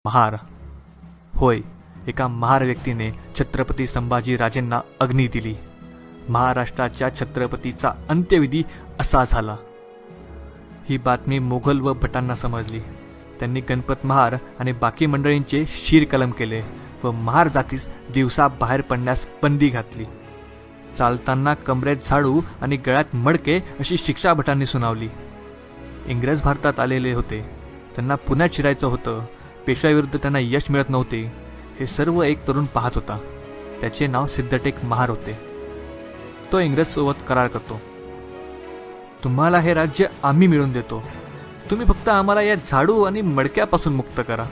महार. होय, एका महार व्यक्तीने छत्रपती संभाजी राजेंना अग्नी दिली. महाराष्ट्राच्या छत्रपतीचा अंत्यविधी असा झाला. ही बातमी मोघल व भटांना समजली. त्यांनी गणपत महार आणि बाकी मंडळींचे शीरकलम केले व महार जातीस दिवसा बाहेर पडण्यास बंदी घातली. चालताना कमरेत झाडू आणि गळ्यात मडके अशी शिक्षा भटांनी सुनावली. इंग्रज भारतात आलेले होते. त्यांना पुण्यात शिरायचं होतं. पेशव्याविरुद्ध त्यांना यश मिळत नव्हते. हे सर्व एक तरुण पाहत होता. त्याचे नाव सिद्धटेक महार होते. तो इंग्रजसोबत करार करतो. तुम्हाला हे राज्य आम्ही मिळवून देतो. तुम्ही फक्त आम्हाला या झाडू आणि मडक्यापासून मुक्त करा.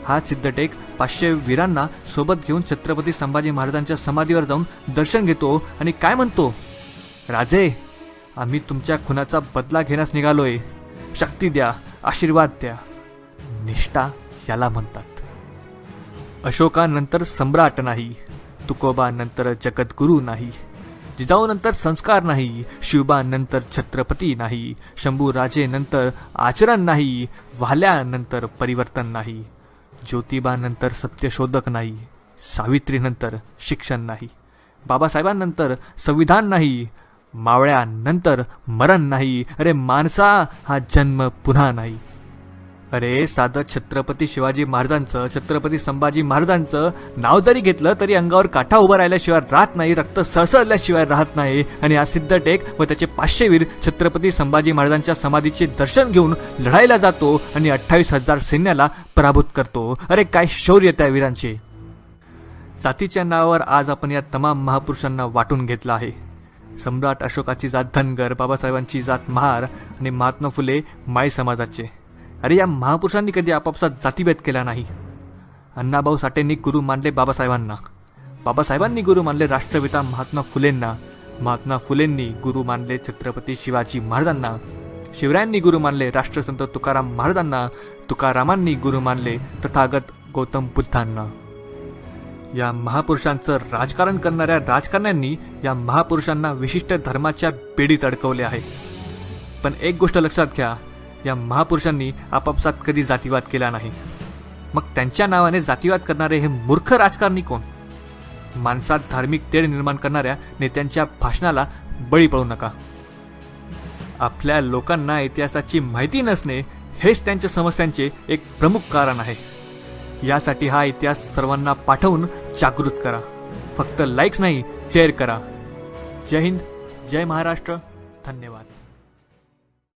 हा सिद्धटेक 500 वीरांना सोबत घेऊन छत्रपती संभाजी महाराजांच्या समाधीवर जाऊन दर्शन घेतो आणि काय म्हणतो, राजे, आम्ही तुमच्या खुनाचा बदला घेण्यास निघालोय. शक्ती द्या, आशीर्वाद द्या. निष्ठा याला म्हणतात. अशोकानंतर सम्राट नाही, तुकोबानंतर जगद्गुरू नाही, जिजाऊनंतर संस्कार नाही, शिवबानंतर छत्रपती नाही, शंभूराजेनंतर आचरण नाही, वाल्यानंतर परिवर्तन नाही, ज्योतिबानंतर सत्यशोधक नाही, सावित्रीनंतर शिक्षण नाही, बाबासाहेबांनंतर संविधान नाही, मावळ्यानंतर मरण नाही. अरे माणसा, हा जन्म पुन्हा नाही. अरे साधं छत्रपती शिवाजी महाराजांचं, छत्रपती संभाजी महाराजांचं नाव जरी घेतलं तरी अंगावर काठा उभा राहिल्याशिवाय राहत नाही, रक्त सळसळल्याशिवाय राहत नाही. आणि हा सिद्धटेक व त्याचे 500 वीर छत्रपती संभाजी महाराजांच्या समाधीचे दर्शन घेऊन लढायला जातो आणि 28,000 सैन्याला पराभूत करतो. अरे काय शौर्य त्या वीरांचे. जातीच्या नावावर आज आपण या तमाम महापुरुषांना वाटून घेतलं आहे. सम्राट अशोकाची जात धनगर, बाबासाहेबांची जात महार आणि महात्मा फुले माळी समाजाचे. अरे या महापुरुषांनी कधी आपापसात जातीभेद केला नाही. अण्णाभाऊ साठेंनी गुरु मानले बाबासाहेबांना, बाबासाहेबांनी गुरु मानले राष्ट्रपिता महात्मा फुलेंना, महात्मा फुलेंनी गुरु मानले छत्रपती शिवाजी महाराजांना, शिवरायांनी गुरु मानले राष्ट्रसंत तुकाराम महाराजांना, तुकारामांनी गुरु मानले तथागत गौतम बुद्धांना. या महापुरुषांचं राजकारण करणाऱ्या राजकारण्यांनी या महापुरुषांना विशिष्ट धर्माच्या बेडीत अडकवले आहे. पण एक गोष्ट लक्षात घ्या, या महापुरुषांनी आपापसात कधी जातीवाद केला नाही. मग त्यांच्या नावाने जातीवाद करणारे हे मूर्ख राजकारणी कोण? माणसात धार्मिक तेढ निर्माण करणाऱ्या नेत्यांच्या भाषणाला बळी पडू नका. आपल्या लोकांना इतिहासाची माहिती नसणे हेच त्यांच्या समस्यांचे एक प्रमुख कारण आहे. यासाठी हा इतिहास सर्वांना पाठवून जागृत करा. फक्त लाईक्स नाही, शेअर करा. जय हिंद, जय महाराष्ट्र. धन्यवाद.